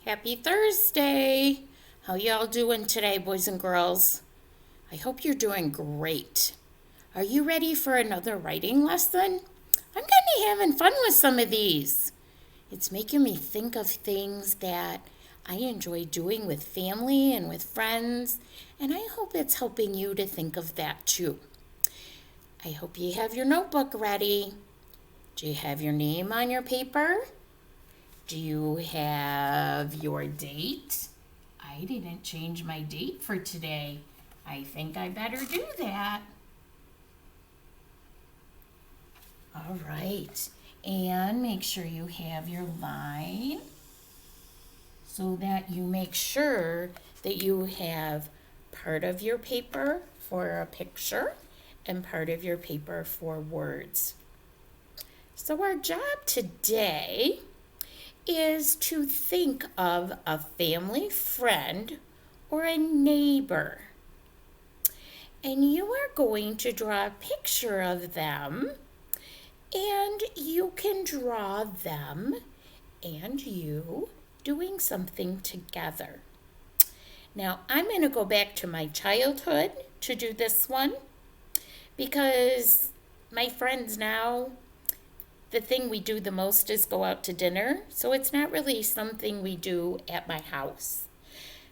Happy Thursday! How y'all doing today, boys and girls? I hope you're doing great. Are you ready for another writing lesson? I'm kind of having fun with some of these. It's making me think of things that I enjoy doing with family and with friends, and I hope it's helping you to think of that too. I hope you have your notebook ready. Do you have your name on your paper? Do you have your date? I didn't change my date for today. I think I better do that. All right. And make sure you have your line so that you make sure that you have part of your paper for a picture and part of your paper for words. So our job today is to think of a family friend or a neighbor. And you are going to draw a picture of them, and you can draw them and you doing something together. Now, I'm going to go back to my childhood to do this one because my friends now, the thing we do the most is go out to dinner, so it's not really something we do at my house.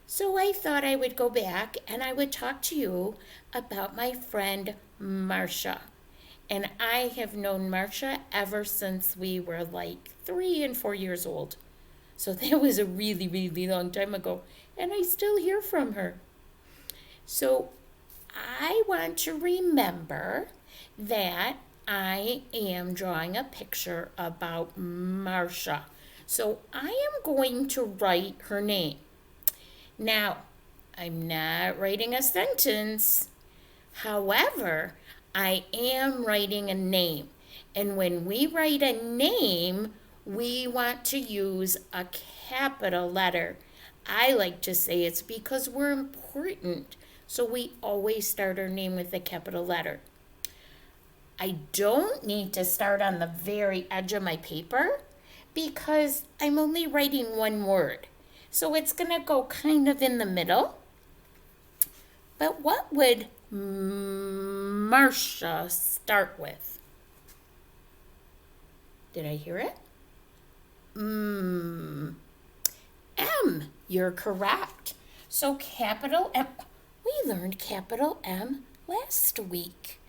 So I thought I would go back and I would talk to you about my friend Marcia. And I have known Marcia ever since we were like 3 and 4 years old. So that was a really, really long time ago, and I still hear from her. So I want to remember that I am drawing a picture about Marcia. So I am going to write her name. Now, I'm not writing a sentence. However, I am writing a name. And when we write a name, we want to use a capital letter. I like to say it's because we're important. So we always start our name with a capital letter. I don't need to start on the very edge of my paper because I'm only writing one word. So it's going to go kind of in the middle. But what would Marcia start with? Did I hear it? M. You're correct. So capital M. We learned capital M last week.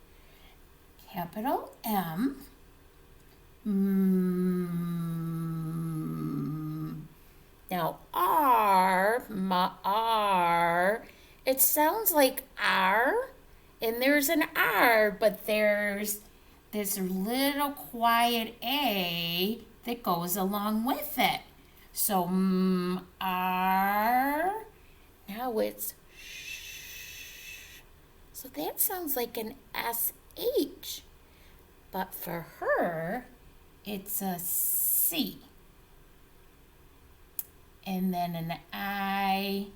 Capital M. Now R, it sounds like R, and there's an R, but there's this little quiet A that goes along with it. So R, now it's sh. So that sounds like an SH. But for her, it's a C. And then an I-A.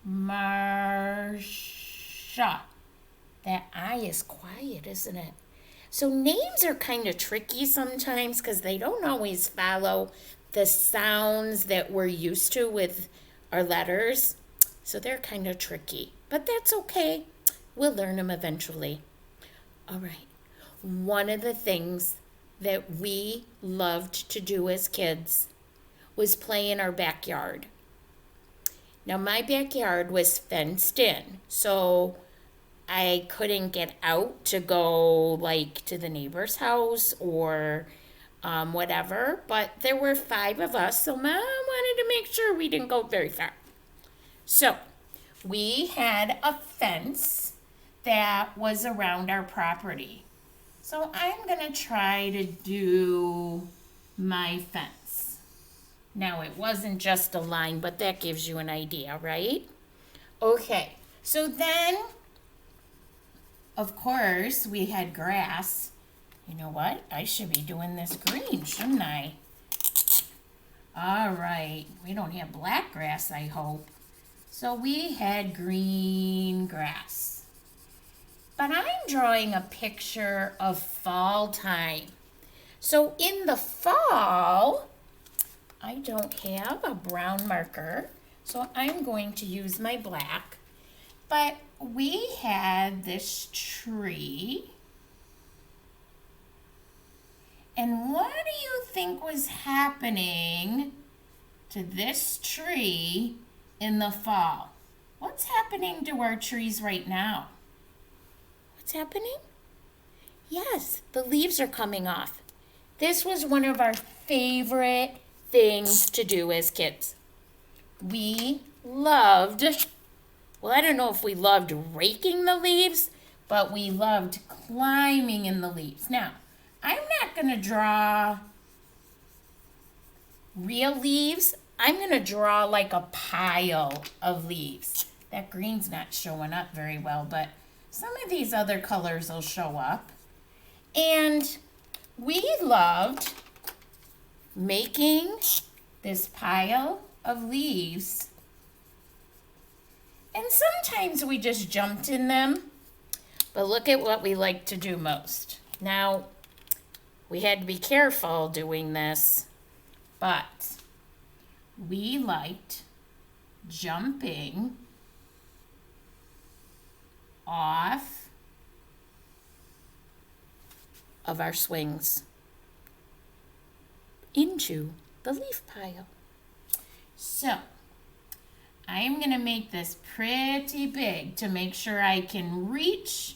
Marcia. That I is quiet, isn't it? So names are kind of tricky sometimes because they don't always follow the sounds that we're used to with our letters. So they're kind of tricky. But that's okay. We'll learn them eventually. All right. One of the things that we loved to do as kids was play in our backyard. Now, my backyard was fenced in, so I couldn't get out to go like to the neighbor's house or whatever, but there were 5 of us, so Mom wanted to make sure we didn't go very far. So we had a fence that was around our property. So I'm going to try to do my fence. Now, it wasn't just a line, but that gives you an idea, right? Okay, so then, of course, we had grass. You know what? I should be doing this green, shouldn't I? All right, we don't have black grass, I hope. So we had green grass. But I'm drawing a picture of fall time. So in the fall, I I don't have a brown marker, so I'm going to use my black. But we had this tree. And what do you think was happening to this tree in the fall? What's happening to our trees right now? What's happening? Yes, the leaves are coming off. This was one of our favorite things to do as kids. We loved, well, I don't know if we loved raking the leaves, but we loved climbing in the leaves. Now, I'm not going to draw real leaves. I'm going to draw like a pile of leaves. That green's not showing up very well, but some of these other colors will show up. And we loved making this pile of leaves. And sometimes we just jumped in them. But look at what we like to do most. Now, we had to be careful doing this, but we liked jumping off of our swings into the leaf pile. So, I'm going to make this pretty big to make sure I can reach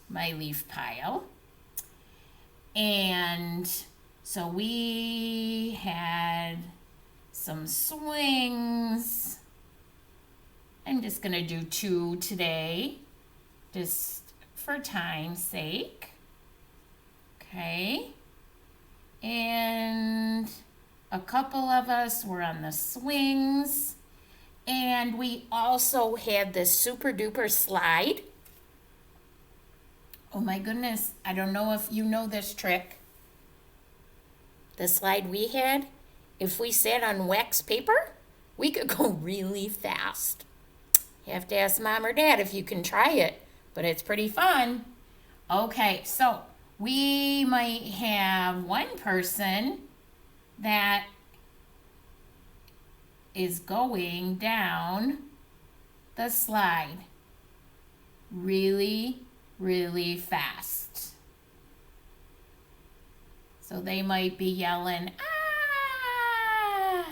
my leaf pile. And so we had some swings. I'm just going to do 2 today, just for time's sake. Okay. And a couple of us were on the swings. And we also had this super duper slide. Oh my goodness, I don't know if you know this trick. The slide we had, if we sat on wax paper, we could go really fast. You have to ask mom or dad if you can try it, but it's pretty fun. Okay, so we might have one person that is going down the slide really fast. So they might be yelling, ah!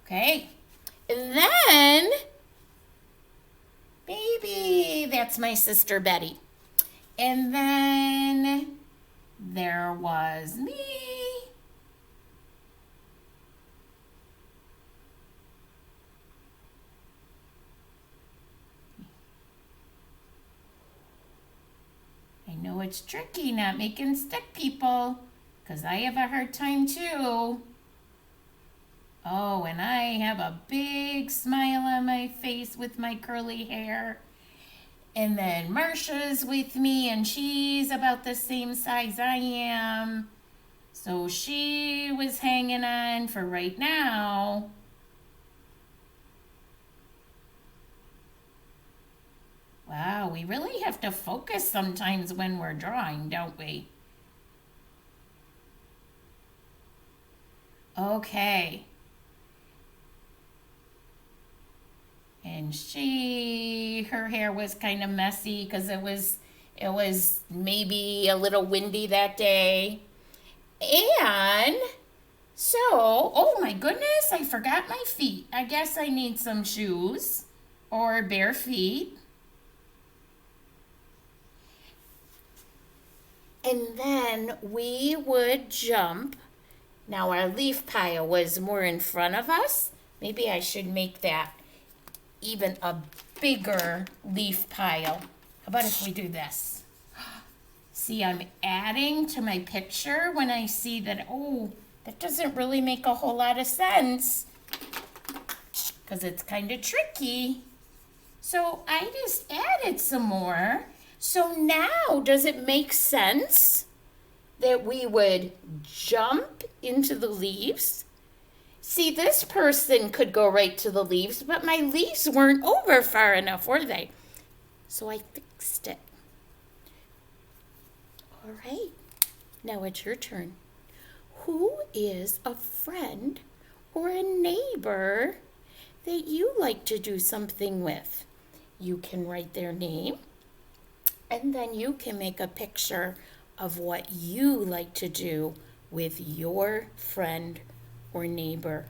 Okay, and then, baby, that's my sister Betty. And then there was me. I know it's tricky not making stick people, because I have a hard time too. Oh, and I have a big smile on my face with my curly hair. And then Marsha's with me, and she's about the same size I am. So she was hanging on for right now. Wow, we really have to focus sometimes when we're drawing, don't we? Okay. And her hair was kind of messy because it was maybe a little windy that day. And so, oh my goodness, I forgot my feet. I guess I need some shoes or bare feet. And then we would jump. Now our leaf pile was more in front of us. Maybe I should make that even a bigger leaf pile. How about if we do this? See, I'm adding to my picture when I see that, oh, that doesn't really make a whole lot of sense because it's kind of tricky. So I just added some more. So now, does it make sense that we would jump into the leaves? See, this person could go right to the leaves, but my leaves weren't over far enough, were they? So I fixed it. All right. Now it's your turn. Who is a friend or a neighbor that you like to do something with? You can write their name, and then you can make a picture of what you like to do with your friend or neighbor.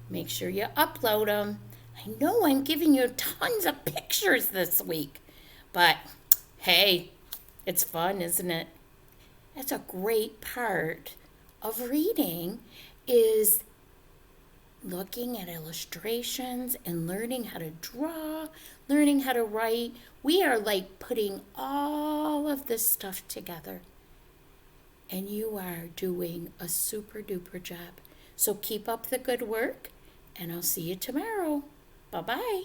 Make sure you upload them. I know I'm giving you tons of pictures this week, but hey, it's fun, isn't it? That's a great part of reading, is looking at illustrations and learning how to draw, learning how to write. We are like putting all of this stuff together. And you are doing a super duper job. So keep up the good work, and I'll see you tomorrow. Bye-bye.